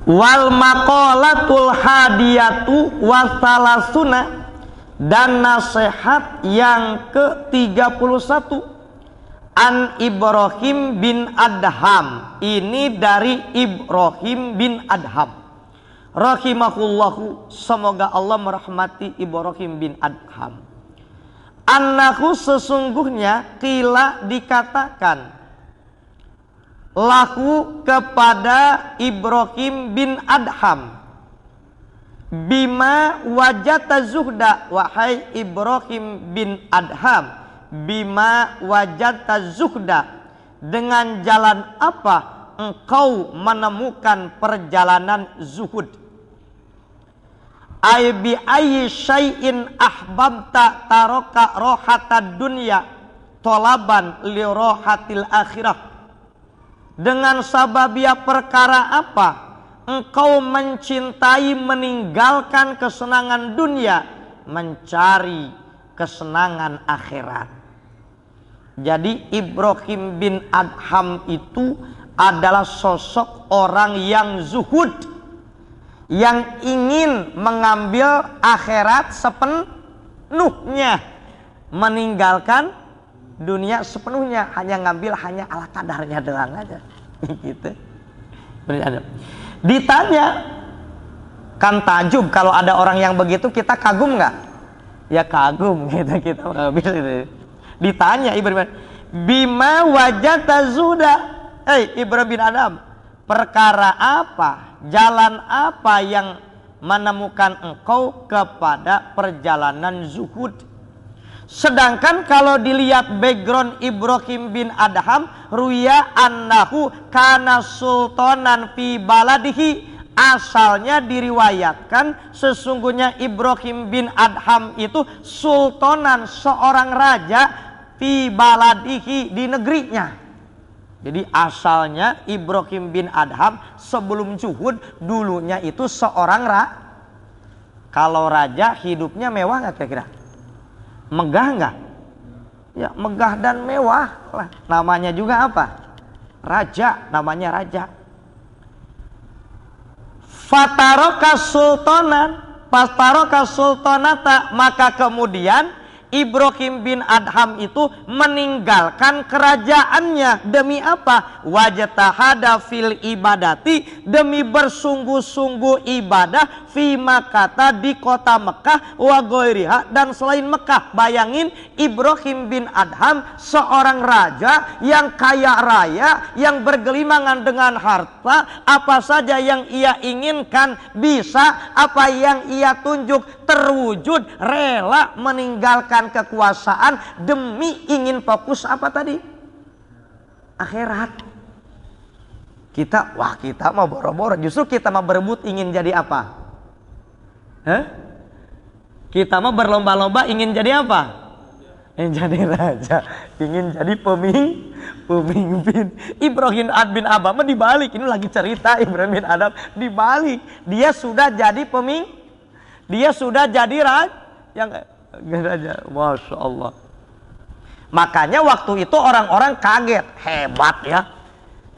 Wal maqalatul hadiyatu wasalasuna, dan nasihat yang ke-31 an Ibrahim bin Adham. Ini dari Ibrahim bin Adham rahimahullahu, semoga Allah merahmati Ibrahim bin Adham. Annahu, sesungguhnya, qila dikatakan, lahu kepada Ibrahim bin Adham, bima wajata zuhda, wahai Ibrahim bin Adham, bima wajata zuhda, dengan jalan apa engkau menemukan perjalanan zuhud. Ay bi ayyi syai'in ahbabta taraka rohatad dunya tolaban li rohatil akhirah. Dengan sababia perkara apa engkau mencintai meninggalkan kesenangan dunia mencari kesenangan akhirat. Jadi Ibrahim bin Adham itu adalah sosok orang yang zuhud, yang ingin mengambil akhirat sepenuhnya, meninggalkan dunia sepenuhnya, hanya ngambil hanya ala kadarnya doang aja. Gitu. Ditanya, kan tajub kalau ada orang yang begitu, kita kagum nggak? Ya kagum gitu, kita habis itu. Ditanya Ibrahim, bima wajata zuda, Ibrahim bin Adham, perkara apa, jalan apa yang menemukan engkau kepada perjalanan zuhud? Sedangkan kalau dilihat background Ibrahim bin Adham, ruya annahu kana sultanan fi baladihi, asalnya diriwayatkan sesungguhnya Ibrahim bin Adham itu sultanan, seorang raja, fi baladihi, di negerinya. Jadi asalnya Ibrahim bin Adham sebelum zuhud dulunya itu seorang kalau raja hidupnya mewah nggak kira-kira? Megah nggak? Ya megah dan mewah lah. Namanya juga apa? Raja, namanya raja. Fataroka sultanan, fataroka sultanata, maka kemudian Ibrahim bin Adham itu meninggalkan kerajaannya. Demi apa? Wajtahada fil ibadati, demi bersungguh-sungguh ibadah, fi Makkah, di kota Mekah, wa ghairiha, dan selain Mekah. Bayangin Ibrahim bin Adham, seorang raja yang kaya raya, yang bergelimangan dengan harta, apa saja yang ia inginkan bisa, apa yang ia tunjuk terwujud, rela meninggalkan kekuasaan demi ingin fokus apa tadi? Akhirat. Kita mau boro-boro, justru kita mau berebut ingin jadi apa? Kita mau berlomba-lomba ingin jadi apa? Ingin jadi raja, ingin jadi pemimpin. Ibrahim bin Adham dibalik, ini lagi cerita Ibrahim bin Adham dibalik, dia sudah jadi pemimpin, dia sudah jadi raja. Masya Allah. Makanya waktu itu orang-orang kaget, hebat ya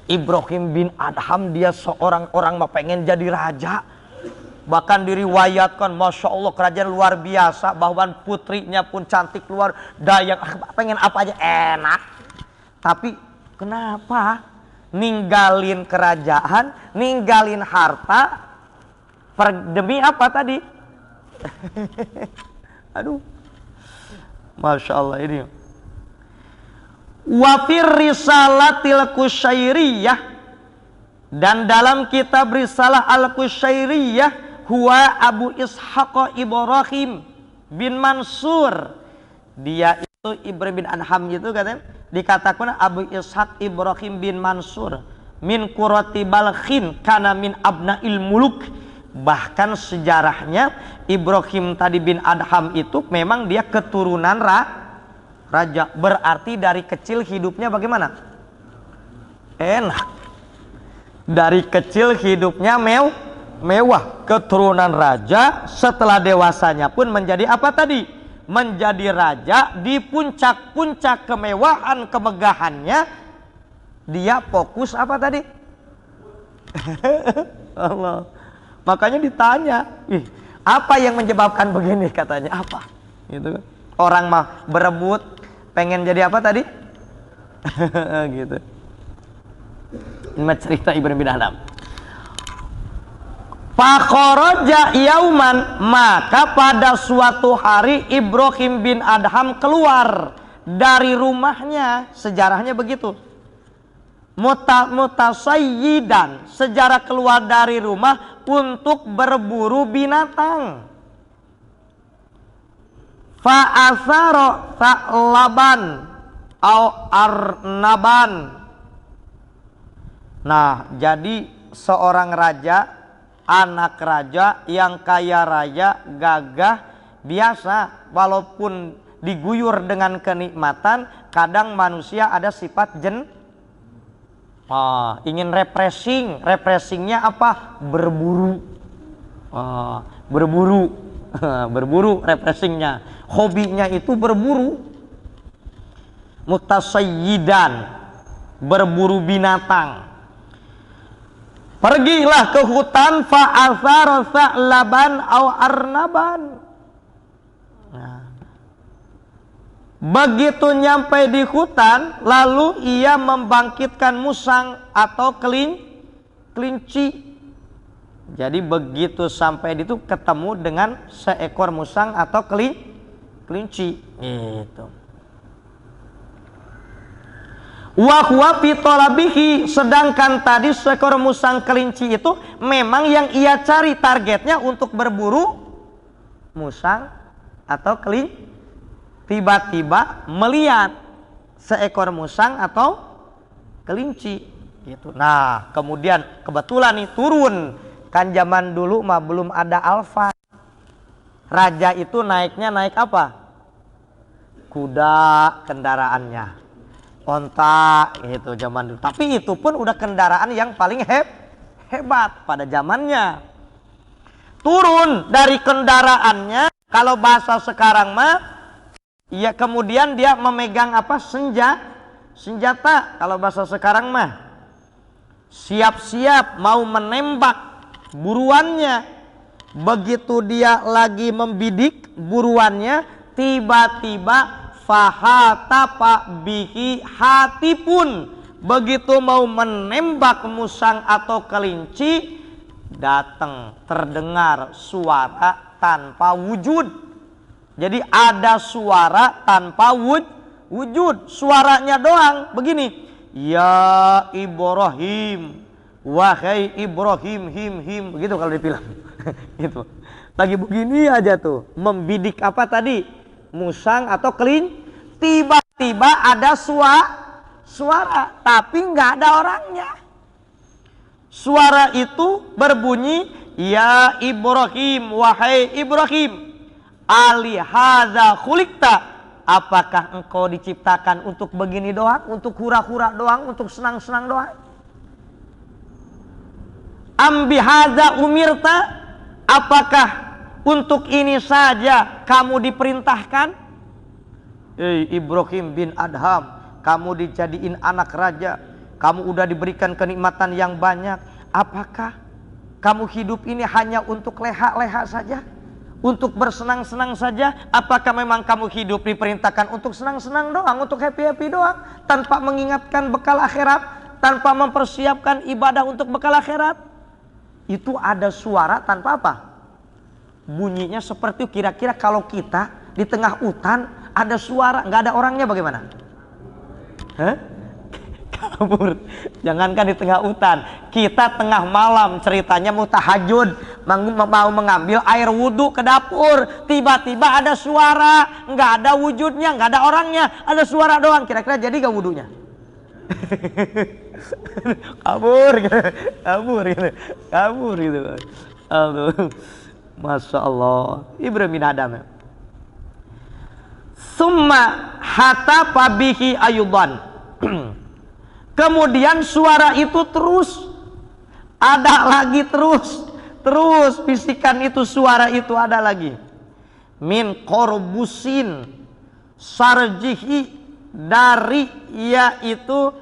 Ibrahim bin Adham, dia seorang mah pengen jadi raja. Bahkan diriwayatkan, Masya Allah, kerajaan luar biasa, bahkan putrinya pun cantik luar daya, pengen apa aja enak. Tapi kenapa ninggalin kerajaan, ninggalin harta, demi apa tadi? Aduh, Masya Allah ini. Wafir risalatil kusyairiyah, dan dalam kitab risalah al-kusyairiyah, huwa Abu Ishaq Ibrahim bin Mansur, dia itu Ibrahim bin Adham itu katanya, dikatakan Abu Ishaq Ibrahim bin Mansur min qurati balkhin kana min abnail muluk. Bahkan sejarahnya Ibrahim tadi bin Adham itu memang dia keturunan raja. Berarti dari kecil hidupnya bagaimana? Enak. Dari kecil hidupnya mewah. Keturunan raja, setelah dewasanya pun menjadi apa tadi? Menjadi raja. Di puncak-puncak kemewahan, kemegahannya, dia fokus apa tadi? Allah. Makanya ditanya, ih, apa yang menyebabkan begini katanya? Apa? Gitu. Orang mah berebut pengen jadi apa tadi? Gitu. Ini cerita Ibrahim bin Adham. Fakharaja yauman, maka pada suatu hari Ibrahim bin Adham keluar dari rumahnya. Sejarahnya begitu. Mutasayyidan, sejarah keluar dari rumah untuk berburu binatang. Fa'asaro sa'laban au arnaban. Nah, jadi seorang raja, anak raja yang kaya raya, gagah, biasa walaupun diguyur dengan kenikmatan, kadang manusia ada sifat ingin repressingnya apa? Berburu. Berburu. Berburu repressingnya. Hobinya itu berburu. Mutasayyidan, berburu binatang. Pergilah ke hutan, fa'athara sa'laban au arnaban. Nah, begitu nyampe di hutan, lalu ia membangkitkan musang atau kelinci. Jadi begitu sampai di itu ketemu dengan seekor musang atau kelinci. Gitu. Wa huwa fi talabihi, sedangkan tadi seekor musang kelinci itu memang yang ia cari, targetnya untuk berburu musang atau kelinci. Tiba-tiba melihat seekor musang atau kelinci gitu. Nah, kemudian kebetulan nih turun, kan zaman dulu mah belum ada Alfa. Raja itu naiknya naik apa? Kuda kendaraannya, onta gitu zaman dulu. Tapi itu pun udah kendaraan yang paling hebat pada zamannya. Turun dari kendaraannya, kalau bahasa sekarang mah ya, kemudian dia memegang apa? Senjata. Kalau bahasa sekarang mah siap-siap mau menembak buruannya. Begitu dia lagi membidik buruannya, tiba-tiba fahatapa bihi hatipun. Begitu mau menembak musang atau kelinci, datang terdengar suara tanpa wujud. Jadi ada suara tanpa wujud. Suaranya doang begini. Ya Ibrahim, wahai Ibrahim, him. Begitu kalau di film. Gitu. Lagi begini aja tuh, membidik apa tadi? Musang atau kelinci. Tiba-tiba ada suara, tapi nggak ada orangnya. Suara itu berbunyi, ya Ibrahim, wahai Ibrahim, alihadza khuliqta, apakah engkau diciptakan untuk begini doang, untuk hura-hura doang, untuk senang-senang doang? Ambihadza umirta, apakah untuk ini saja kamu diperintahkan? Ibrahim bin Adham, kamu dijadiin anak raja, kamu udah diberikan kenikmatan yang banyak. Apakah kamu hidup ini hanya untuk leha-leha saja? Untuk bersenang-senang saja? Apakah memang kamu hidup diperintahkan untuk senang-senang doang, untuk happy-happy doang, tanpa mengingatkan bekal akhirat, tanpa mempersiapkan ibadah untuk bekal akhirat? Itu ada suara tanpa apa? Bunyinya seperti kira-kira kalau kita di tengah hutan ada suara, nggak ada orangnya bagaimana? Kabur. Jangankan di tengah hutan, kita tengah malam ceritanya mau tahajud, mau mengambil air wudhu ke dapur, tiba-tiba ada suara, nggak ada wujudnya, nggak ada orangnya, ada suara doang. Kira-kira jadi gak wudhunya? kabur gitu. Aduh. Masya Allah. Ibrahim bin Adham. Summa hatafa bihi ayuban. Kemudian suara itu terus ada lagi, terus bisikan itu, suara itu ada lagi. Min korbusin sarjihi, dari yaitu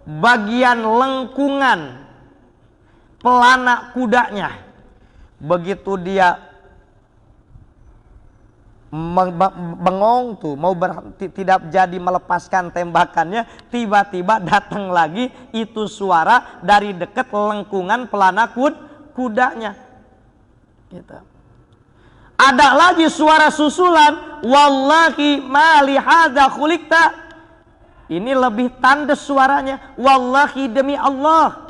bagian lengkungan pelana kudanya. Begitu dia bengong tuh, mau berhenti, tidak jadi melepaskan tembakannya, tiba-tiba datang lagi itu suara dari dekat lengkungan pelana kudanya. Gitu. Ada lagi suara susulan, wallahi ma li hadza khuliqta. Ini lebih tandes suaranya, wallahi demi Allah,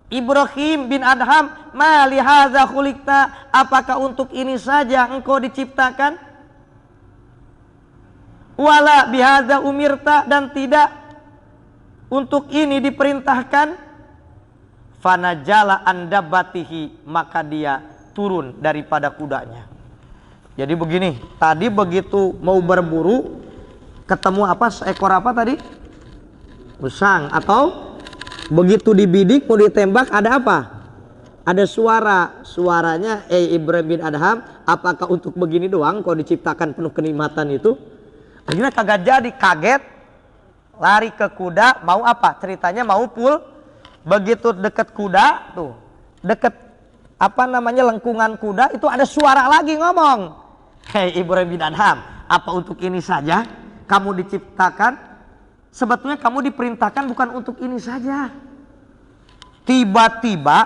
Ibrahim bin Adham, ma li hadza khuliqta, apakah untuk ini saja engkau diciptakan? Wala bihadza umirta, dan tidak untuk ini diperintahkan. Fanajala andabatihi, maka dia turun daripada kudanya. Jadi begini, tadi begitu mau berburu ketemu apa, seekor apa tadi? Usang. Atau begitu dibidik mau ditembak ada apa? Ada suara. Suaranya Ibrahim bin Adham, apakah untuk begini doang kau diciptakan penuh kenikmatan itu? Akhirnya kagak jadi, kaget, lari ke kuda, mau apa? Ceritanya mau begitu deket kuda tuh, deket apa namanya lengkungan kuda itu ada suara lagi ngomong, hei Ibrahim bin Adham, apa untuk ini saja kamu diciptakan? Sebetulnya kamu diperintahkan bukan untuk ini saja. Tiba-tiba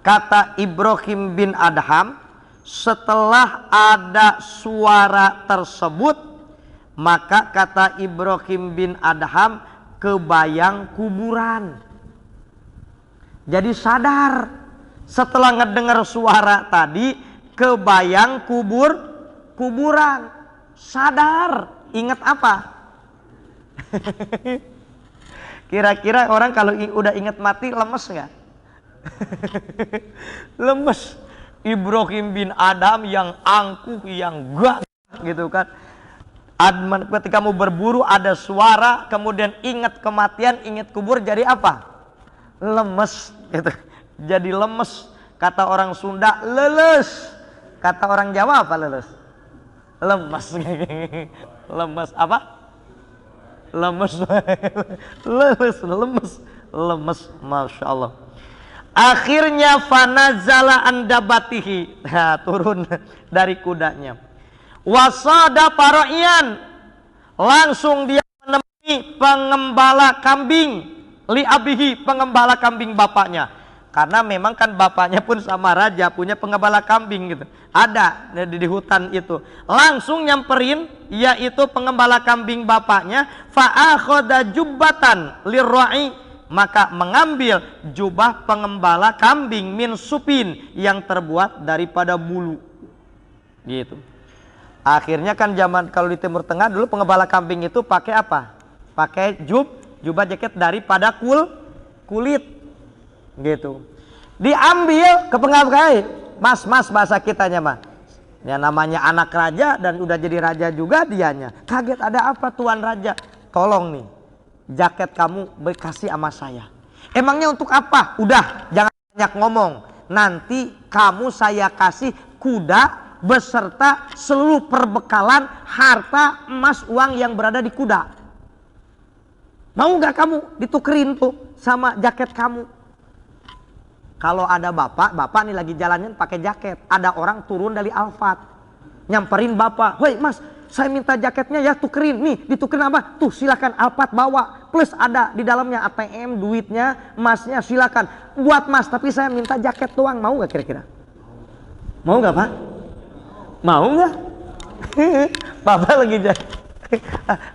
kata Ibrahim bin Adham, setelah ada suara tersebut, maka kata Ibrahim bin Adham, kebayang kuburan. Jadi sadar, setelah ngedengar suara tadi, kebayang kuburan. Sadar, ingat apa? Kira-kira orang kalau udah ingat mati lemes nggak? Lemes. Ibrahim bin Adham yang angkuh, yang gak gitu kan. Ketika mau berburu ada suara, kemudian ingat kematian, ingat kubur, jadi apa? Lemes gitu. Jadi lemes. Kata orang Sunda leles. Kata orang Jawa apa leles? Lemes. Lemes apa? Lemes. Lemes. Masya Allah. Akhirnya fanazala andabatihi, nah, turun dari kudanya. Wasada paroian, langsung dia menemui pengembala kambing, li abihi, pengembala kambing bapaknya. Karena memang kan bapaknya pun sama raja punya pengembala kambing gitu, ada di hutan itu. Langsung nyamperin, yaitu pengembala kambing bapaknya. Fa'akhoda jubbatan lirra'i, maka mengambil jubah pengembala kambing min supin, yang terbuat daripada bulu gitu. Akhirnya kan zaman kalau di Timur Tengah dulu pengembala kambing itu pakai apa? Pakai jubah jaket daripada kulit gitu. Diambil ke pengembala, mas bahasa kitanya mah. Ya namanya anak raja dan udah jadi raja juga dianya. Kaget, ada apa tuan raja? Tolong nih, jaket kamu berkasih sama saya. Emangnya untuk apa? Udah, jangan banyak ngomong. Nanti kamu saya kasih kuda beserta seluruh perbekalan, harta, emas, uang yang berada di kuda. Mau nggak kamu ditukerin tuh sama jaket kamu? Kalau ada bapak nih lagi jalanin pakai jaket, ada orang turun dari Alphard, nyamperin bapak, woi mas, saya minta jaketnya ya, tukerin nih, ditukerin apa? Tuh silakan Alphard bawa, plus ada di dalamnya ATM, duitnya, emasnya, silakan buat mas, tapi saya minta jaket doang. Mau nggak kira-kira? Mau nggak pak? Mau nggak? Bapak lagi jadi.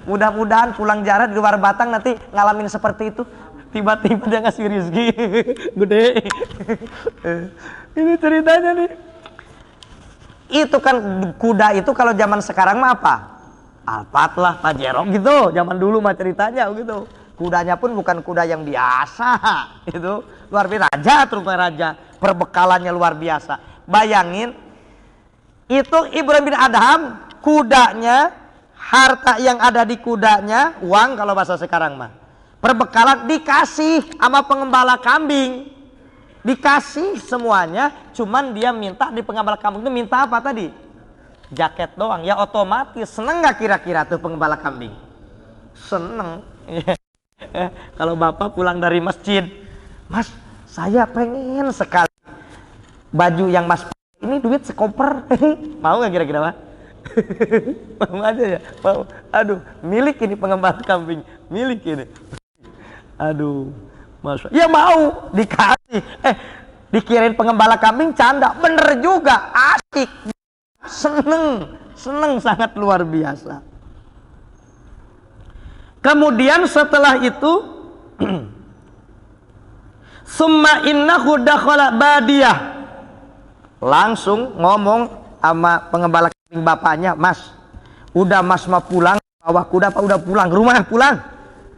Mudah-mudahan pulang jarak di luar Batang nanti ngalamin seperti itu. Tiba-tiba dia ngasih rezeki gede. Ini ceritanya nih. Itu kan kuda itu kalau zaman sekarang mah apa? Alphard lah, Pajero gitu. Zaman dulu mah ceritanya gitu. Kudanya pun bukan kuda yang biasa. Itu luar biasa, raja, terus raja. Perbekalannya luar biasa. Bayangin, itu Ibrahim bin Adham, kudanya, harta yang ada di kudanya, uang kalau bahasa sekarang mah, perbekalan dikasih sama pengembala kambing, dikasih semuanya. Cuman dia minta di pengembala kambing itu minta apa tadi? Jaket doang. Ya otomatis seneng nggak kira-kira tuh pengembala kambing? Seneng. Kalau bapak pulang dari masjid, mas saya pengen sekali baju yang Mas ini duit sekoper. Mau nggak kira-kira Pak? Mau aja ya? Mau? Aduh, milik ini pengembala kambing, milik ini. Aduh, Mas, ya mau dikasih. Dikirain pengembala kambing canda, bener juga, asik, seneng sangat luar biasa. Kemudian setelah itu, summa innahu dakhala badiyah, langsung ngomong sama pengembala kambing bapaknya, Mas, udah Mas mau pulang, bawa kuda apa udah pulang, rumah pulang.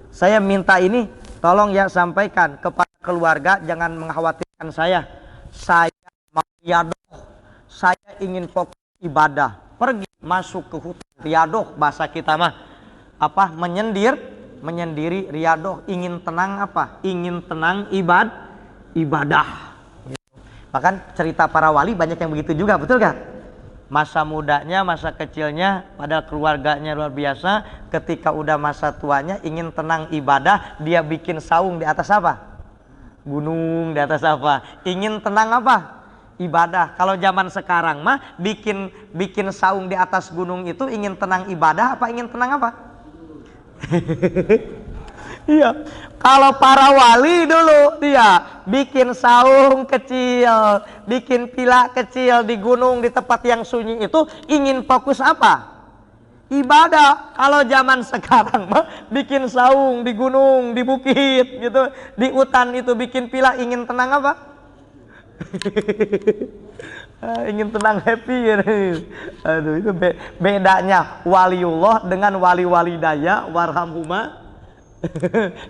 Saya minta ini, tolong ya sampaikan kepada keluarga, jangan mengkhawatirkan saya mau riadoh, saya ingin fokus ibadah. Pergi masuk ke hutan riadoh, bahasa kita mah apa, menyendiri riadoh, ingin tenang apa, ingin tenang ibadah. Bahkan cerita para wali banyak yang begitu juga, betul gak? Masa mudanya, masa kecilnya, padahal keluarganya luar biasa. Ketika udah masa tuanya ingin tenang ibadah, dia bikin saung di atas apa? Gunung, di atas apa? Ingin tenang apa? Ibadah. Kalau zaman sekarang mah bikin saung di atas gunung itu ingin tenang ibadah apa ingin tenang apa? Iya. Kalau para wali dulu dia bikin saung kecil, bikin pila kecil di gunung, di tempat yang sunyi itu ingin fokus apa? Ibadah. Kalau zaman sekarang mah bikin saung di gunung, di bukit gitu, di hutan itu bikin pila ingin tenang apa? Ingin tenang, happy gitu. Aduh, itu bedanya waliullah dengan wali-wali daya warhamhuma.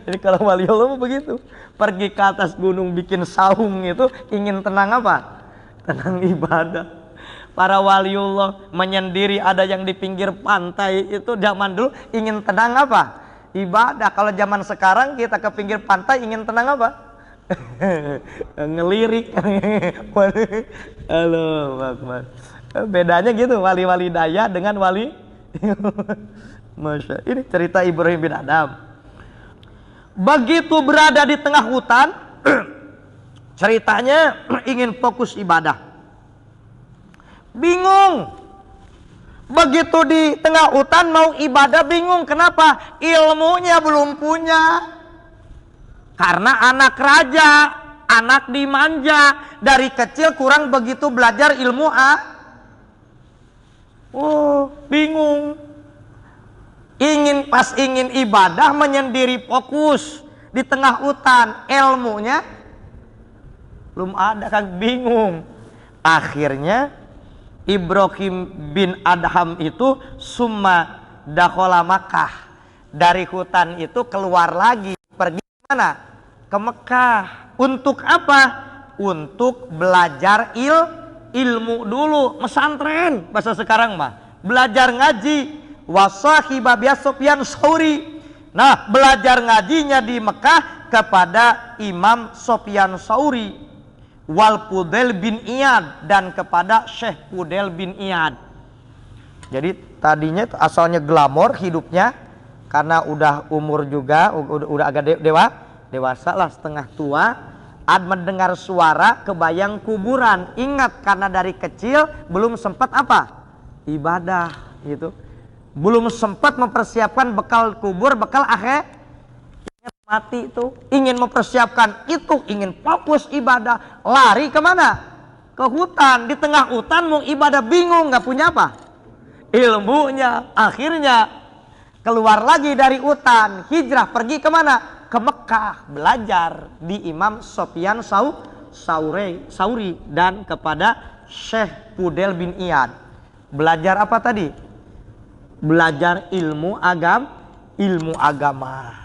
Jadi kalau waliullah begitu, pergi ke atas gunung bikin saung itu ingin tenang apa? Tenang ibadah. Para waliullah menyendiri, ada yang di pinggir pantai itu zaman dulu ingin tenang apa? Ibadah. Kalau zaman sekarang kita ke pinggir pantai ingin tenang apa? Ngelirik. Halo, Mas. Bedanya gitu, wali-wali daya dengan wali. Masya. Ini cerita Ibrahim bin Adham. Begitu berada di tengah hutan, ceritanya ingin fokus ibadah. Bingung. Begitu di tengah hutan mau ibadah bingung. Kenapa? Ilmunya belum punya. Karena anak raja, anak dimanja, dari kecil kurang begitu belajar ilmu bingung. Pas ingin ibadah menyendiri fokus di tengah hutan, ilmunya belum ada, kan bingung. Akhirnya Ibrahim bin Adham itu summa dakhala Makkah, dari hutan itu keluar lagi, pergi mana? Ke Mekah. Untuk apa? Untuk belajar ilmu dulu, pesantren bahasa sekarang mah, belajar ngaji. Wasahiba bi Sufyan Tsauri. Nah, belajar ngajinya di Mekah kepada Imam Sufyan Tsauri, wal Fudail bin Iyad, dan kepada Syekh Fudail bin Iyad. Jadi tadinya asalnya glamor hidupnya, karena udah umur juga, udah agak dewasa lah, setengah tua, mendengar suara kebayang kuburan. Ingat, karena dari kecil belum sempat apa? Ibadah gitu. Belum sempat mempersiapkan bekal kubur, bekal akhir. Ingat mati itu, ingin mempersiapkan itu, ingin fokus ibadah. Lari kemana? Ke hutan. Di tengah hutan mau ibadah bingung, nggak punya apa? Ilmunya. Akhirnya keluar lagi dari hutan, hijrah, pergi kemana? Ke Mekah, belajar di Imam Sufyan Tsauri dan kepada Syekh Fudail bin Iyad. Belajar apa tadi? Belajar ilmu agama.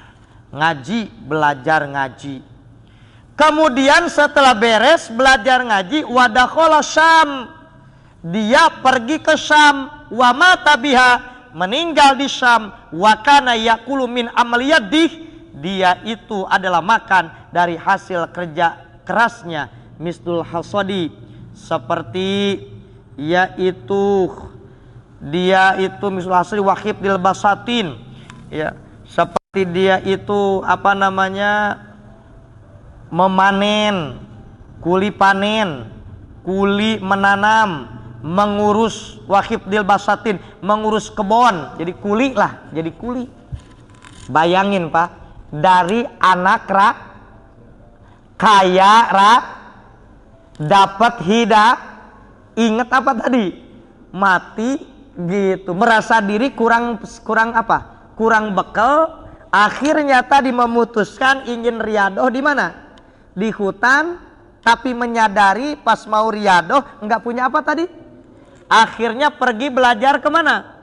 Ngaji, belajar ngaji. Kemudian setelah beres belajar ngaji, wadakhala Syam, dia pergi ke Syam, wa mata biha, meninggal di Syam, wa kana yaqulu min amaliyadih, dia itu adalah makan dari hasil kerja kerasnya, misdul hasadi, seperti yaitu dia itu misdul hasadi wahib dil basatin, ya, seperti dia itu apa namanya, memanen, kuli panen, kuli menanam, mengurus wahibdil basatin, mengurus kebon, jadi kuli lah, jadi kuli. Bayangin Pak, dari anak kaya dapat inget apa tadi? Mati gitu, merasa diri kurang apa? Kurang bekal. Akhirnya tadi memutuskan ingin riadoh di mana? Di hutan, tapi menyadari pas mau riadoh nggak punya apa tadi? Akhirnya pergi belajar kemana?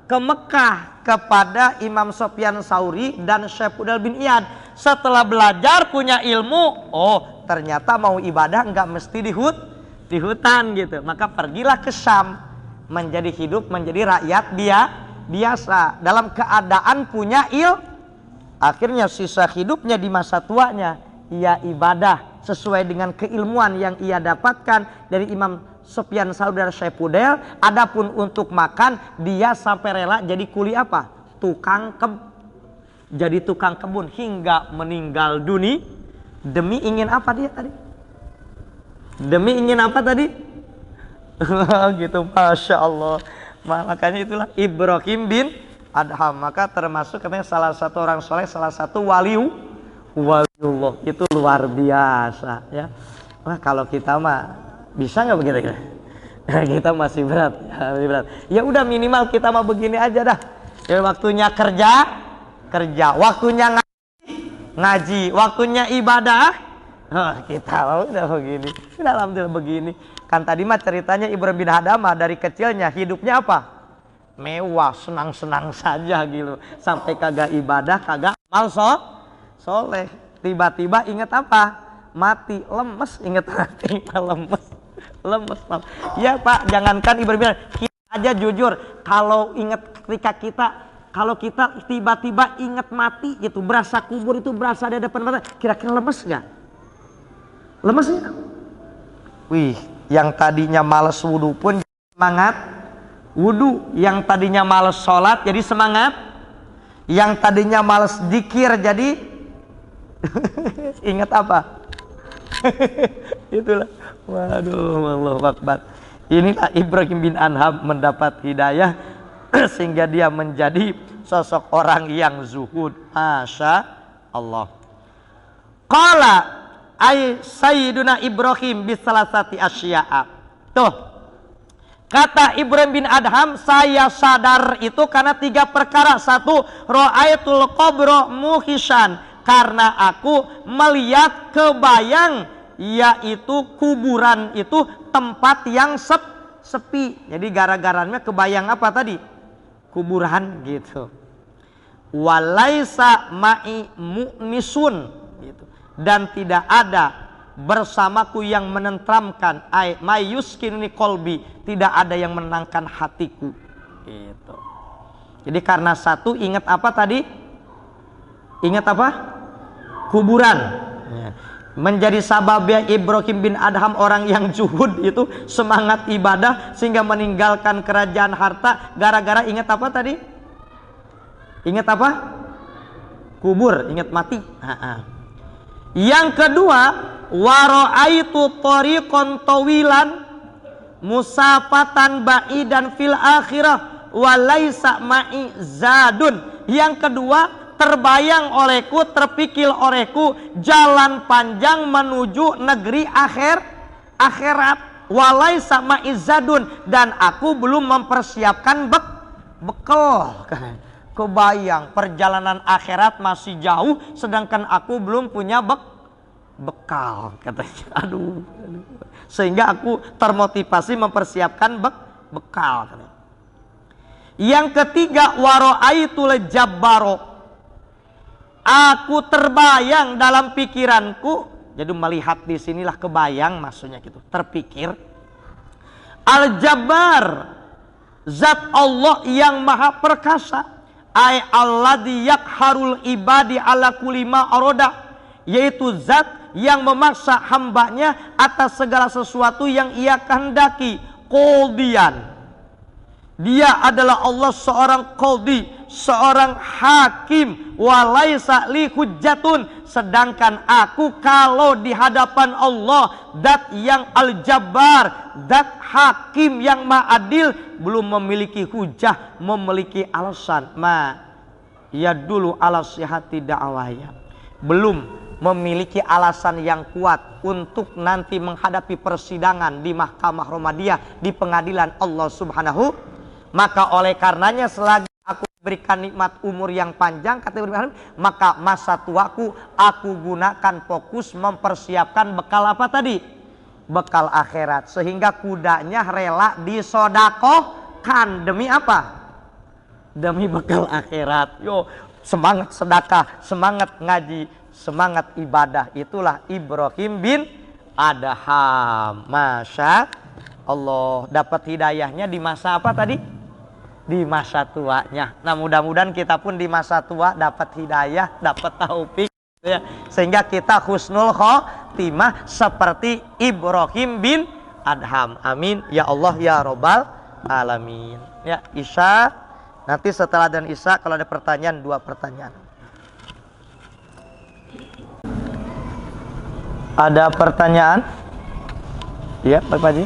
Ke Mekah kepada Imam Sufyan Tsauri dan Syekh Fudail bin Iyad. Setelah belajar punya ilmu, oh ternyata mau ibadah nggak mesti di hutan gitu. Maka pergilah ke Syam, menjadi hidup menjadi rakyat biasa dalam keadaan punya Akhirnya sisa hidupnya di masa tuanya ia ibadah sesuai dengan keilmuan yang ia dapatkan dari Imam Sufyan Tsauri dan Syekh Fudail. Adapun untuk makan dia sampai rela jadi kuli apa? Jadi tukang kebun hingga meninggal dunia. Demi ingin apa dia tadi? Demi ingin apa tadi? Gitu, Masya Allah. Makanya itulah Ibrahim bin Adham. Maka termasuk katanya salah satu orang soleh, salah satu waliullah. Itu luar biasa ya. Wah, kalau kita mah bisa nggak begitu ya? Kita masih berat, masih berat. Ya udah minimal kita mah begini aja dah. Ya, waktunya kerja, waktunya ngaji, waktunya ibadah. Kita udah begini. Alhamdulillah begini. Kan tadi mah ceritanya Ibrahim bin Adham dari kecilnya hidupnya apa? Mewah, senang-senang saja gitu. Sampai kagak ibadah, kagak amal soleh. Tiba-tiba ingat apa? Mati, lemes, ingat mati, lemes. Ya Pak, jangankan Ibrahim bin Adham, kita aja jujur, kalau ingat kalau kita tiba-tiba ingat mati gitu, berasa kubur itu berasa di depan mata, kira-kira lemes nggak? Lemes ya? Wih, yang tadinya males wudhu pun semangat wudhu, yang tadinya males sholat jadi semangat, yang tadinya males zikir jadi ingat apa? Itulah. Waduh, Allahu Akbar. Inilah Ibrahim bin Adham mendapat hidayah sehingga dia menjadi sosok orang yang zuhud. Masya Allah. Qala ay sayyiduna Ibrahim bisalasati asya'a. Tuh, kata Ibrahim bin Adham, saya sadar itu karena 3 perkara. 1, ra'aitul qabra muhishan, karena aku melihat kebayang, yaitu kuburan itu tempat yang sepi. Jadi gara-garanya kebayang apa tadi? Kuburan gitu. Walaisa ma'i mu'nisun gitu. Dan tidak ada bersamaku yang menentramkan, mayuskini kolbi, tidak ada yang menenangkan hatiku gitu. Jadi karena 1 ingat apa tadi? Ingat apa? Kuburan ya. Menjadi sababnya Ibrahim bin Adham orang yang zuhud itu semangat ibadah sehingga meninggalkan kerajaan harta gara-gara ingat apa tadi? Ingat apa? Kubur, ingat mati. Yang kedua, wara'aitu tariqan tawilan musafatan ba'idan fil akhirah walaisa ma'i zadun. Yang kedua, terbayang olehku, terpikir olehku jalan panjang menuju negeri akhirat walaisa ma'i zadun, dan aku belum mempersiapkan bekal. Kebayang perjalanan akhirat masih jauh sedangkan aku belum punya bekal katanya. Aduh. Sehingga aku termotivasi mempersiapkan bekal katanya. Yang ketiga, wara'aitul jabbaro, aku terbayang dalam pikiranku. Jadi melihat di sinilah kebayang maksudnya gitu, terpikir al-jabbar, zat Allah yang maha perkasa, ay alladzi yakharul ibadi ala kulli ma arada, yaitu zat yang memaksa hambanya atas segala sesuatu yang ia kehendaki. Qadiyan, dia adalah Allah seorang qadi, seorang hakim, walaisa li hujjatun, sedangkan aku kalau di hadapan Allah, zat yang al-jabbar, zat hakim yang maha adil, belum memiliki hujah, memiliki alasan, ya dulu ala sihati da'waya, belum memiliki alasan yang kuat untuk nanti menghadapi persidangan di mahkamah Romadiyah, di pengadilan Allah Subhanahu. Maka oleh karenanya selagi aku berikan nikmat umur yang panjang, kata Ibrahim, maka masa tuaku aku gunakan fokus mempersiapkan bekal apa tadi? Bekal akhirat, sehingga kudanya rela disodakohkan demi apa? Demi bekal akhirat. Yo, semangat sedekah, semangat ngaji, semangat ibadah. Itulah Ibrahim bin Adham. Masya Allah, dapat hidayahnya di masa apa tadi? Di masa tuanya. Nah, mudah-mudahan kita pun di masa tua dapat hidayah, dapat taufik, ya, sehingga kita husnul khotimah seperti Ibrahim bin Adham. Amin ya Allah ya Rabbal alamin. Ya, Isya. Nanti setelah dan Isya kalau ada pertanyaan, 2 pertanyaan. Ada pertanyaan? Ya, Pak Haji.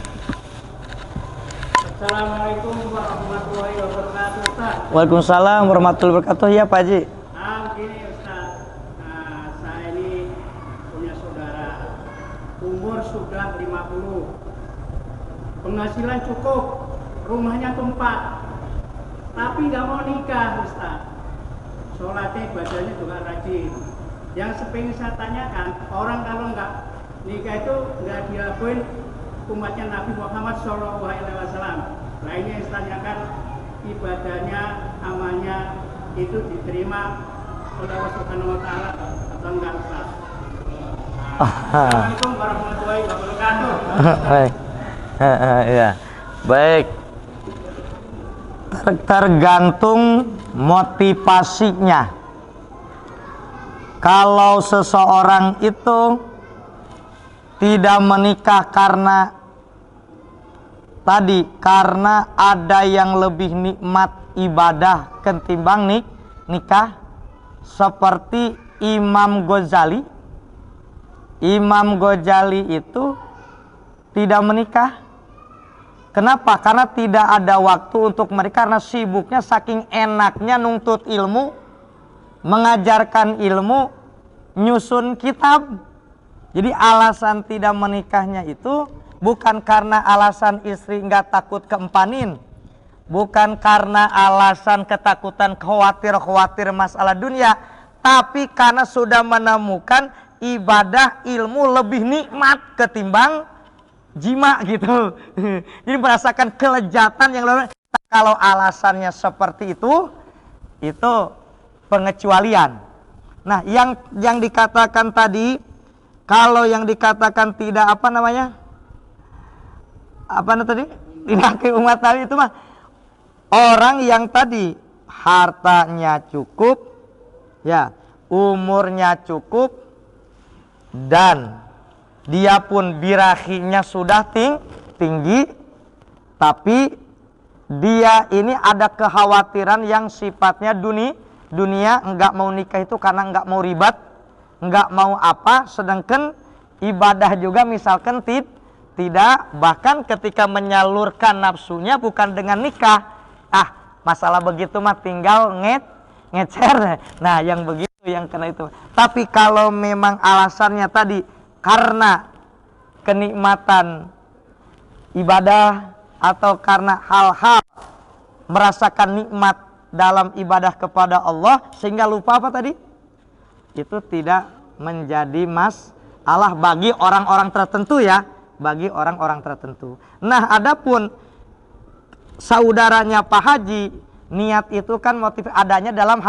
Assalamualaikum warahmatullahi wabarakatuh, Ustaz. Waalaikumsalam warahmatullahi wabarakatuh. Ya, Pak Haji. Gini, Ustaz. Saya ini punya saudara. Umur sudah 50. Penghasilan cukup. Rumahnya tempat. Tapi nggak mau nikah, Ustaz. Sholatnya, ibadahnya juga rajin. Yang sepingin saya tanyakan, orang kalau nggak nikah itu nggak diakuin umatnya Nabi Muhammad SAW. Lainnya yang tanyakan, ibadahnya, amalnya itu diterima oleh Allah Subhanahu Wa Taala atau enggak, Ustaz? Assalamualaikum warahmatullahi wabarakatuh. Baik. Ya. Baik. Tergantung motivasinya. Kalau seseorang itu tidak menikah karena tadi, karena ada yang lebih nikmat ibadah ketimbang nikah, seperti Imam Ghazali. Imam Ghazali itu tidak menikah. Kenapa? Karena tidak ada waktu untuk menikah, karena sibuknya saking enaknya nuntut ilmu, mengajarkan ilmu, nyusun kitab. Jadi alasan tidak menikahnya itu bukan karena alasan istri nggak takut keempanin, bukan karena alasan ketakutan khawatir masalah dunia, tapi karena sudah menemukan ibadah ilmu lebih nikmat ketimbang jima gitu. Jadi merasakan kelezatan yang lain. Kalau alasannya seperti itu pengecualian. Nah, yang dikatakan tadi, kalau yang dikatakan tidak tidak umat Nabi itu mah orang yang tadi hartanya cukup, ya, umurnya cukup, dan dia pun birahinya sudah tinggi, tapi dia ini ada kekhawatiran yang sifatnya dunia, enggak mau nikah itu karena enggak mau ribet, enggak mau apa, sedangkan ibadah juga misalkan tidak, bahkan ketika menyalurkan nafsunya bukan dengan nikah. Masalah begitu mah tinggal ngecer. Nah, yang begitu yang kena itu. Tapi kalau memang alasannya tadi karena kenikmatan ibadah atau karena hal-hal merasakan nikmat dalam ibadah kepada Allah sehingga lupa apa tadi? Itu tidak menjadi masalah bagi orang-orang tertentu, ya, bagi orang-orang tertentu. Nah, adapun saudaranya Pak Haji, niat itu kan motif adanya dalam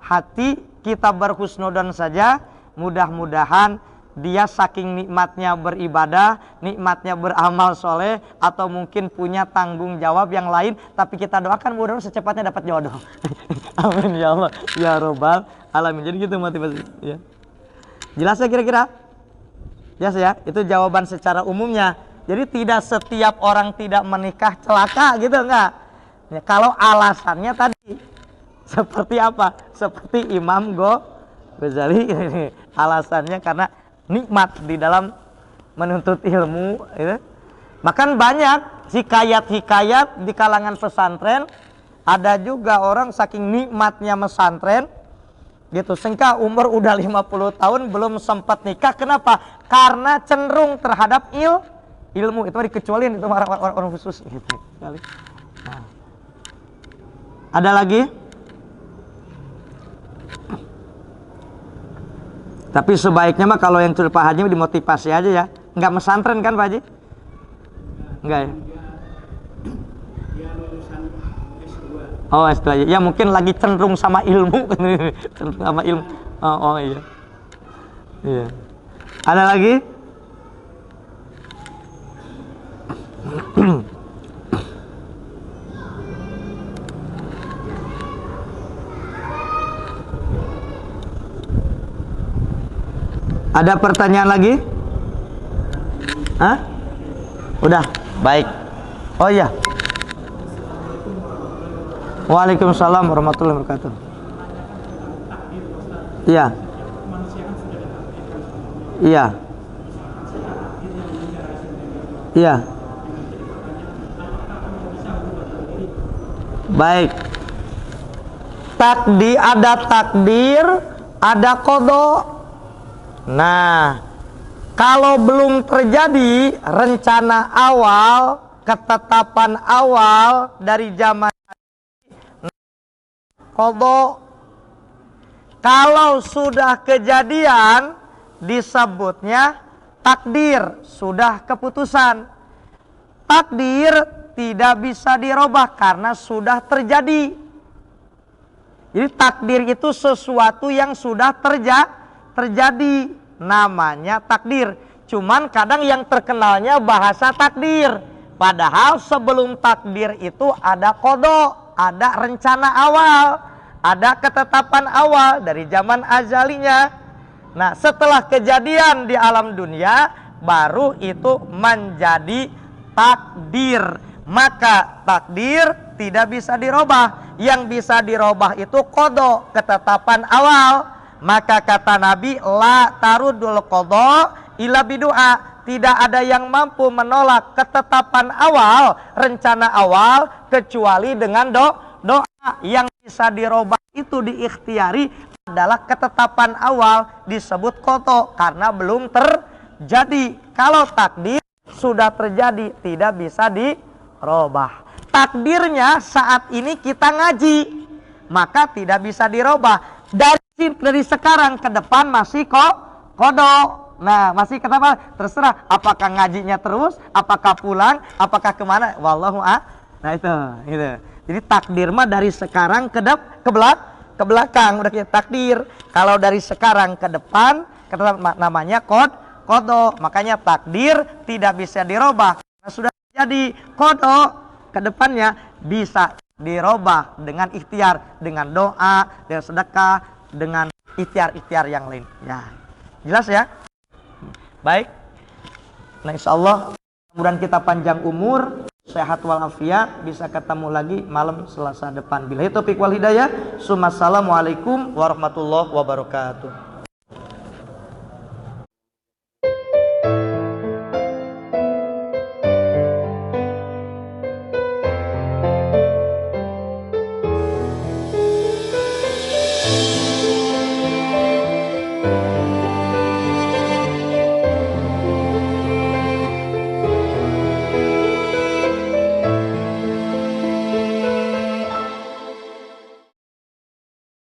hati, kita berhusnudon saja. Mudah-mudahan dia saking nikmatnya beribadah, nikmatnya beramal soleh, atau mungkin punya tanggung jawab yang lain, tapi kita doakan mudah-mudahan secepatnya dapat jodoh. Amin ya Allah ya Rabbal alamin. Jadi gitu motivasi, ya. Jelas ya kira-kira? Jelas ya? Itu jawaban secara umumnya. Jadi tidak setiap orang tidak menikah celaka gitu, enggak. Ya, kalau alasannya tadi Seperti apa? Seperti Imam Ghazali. Alasannya karena nikmat di dalam menuntut ilmu. Gitu. Makan banyak hikayat-hikayat di kalangan pesantren. Ada juga orang saking nikmatnya pesantren gitu, sehingga umur udah 50 tahun belum sempat nikah. Kenapa? Karena cenderung terhadap ilmu. Itu dikecualiin, itu orang khusus gitu. Nah. Ada lagi? Tapi sebaiknya mah kalau yang Pak Haji dimotivasi aja ya. Enggak mesantren kan Pak Haji? Enggak ya? Dia lulusan S2. Oh S2 ya, mungkin lagi cenderung sama ilmu. Cenderung sama ilmu. Oh iya. Iya. Ada lagi? Ada pertanyaan lagi? Hah? Udah, baik. Oh iya. Waalaikumsalam warahmatullahi wabarakatuh. Iya. Iya. Iya. Baik. Takdir, ada qada. Nah, kalau belum terjadi rencana awal, ketetapan awal dari zaman qada. Kalau sudah kejadian disebutnya takdir, sudah keputusan. Takdir tidak bisa dirubah karena sudah terjadi. Jadi takdir itu sesuatu yang sudah terjadi, namanya takdir. Cuman kadang yang terkenalnya bahasa takdir, padahal sebelum takdir itu ada qada, ada rencana awal, ada ketetapan awal dari zaman azalinya. Nah, setelah kejadian di alam dunia baru itu menjadi takdir. Maka takdir tidak bisa dirubah. Yang bisa dirubah itu qada, ketetapan awal. Maka kata Nabi, la tarudul qada illa bidu'a. Tidak ada yang mampu menolak ketetapan awal, rencana awal, kecuali dengan doa. Yang bisa dirubah itu diikhtiari adalah ketetapan awal, disebut qada karena belum terjadi. Kalau takdir sudah terjadi, tidak bisa dirubah. Takdirnya saat ini kita ngaji, maka tidak bisa dirubah. Dari sekarang ke depan masih qada. Nah, masih kenapa? Terserah apakah ngajinya terus, apakah pulang, apakah kemana, wallahu Nah itu. Jadi takdir mah dari sekarang ke belakang udah kita takdir. Kalau dari sekarang ke depan namanya qada. Makanya takdir tidak bisa dirubah. Karena sudah jadi qada, ke depannya bisa dirubah dengan ikhtiar, dengan doa, dengan sedekah, dengan ikhtiar-ikhtiar yang lain. Ya. Jelas ya? Baik. Nah, insyaallah mudah-mudahan kita panjang umur, sehat walafiat, bisa ketemu lagi malam Selasa depan. Billahi taufiq wal hidayah. Assalamualaikum warahmatullahi wabarakatuh.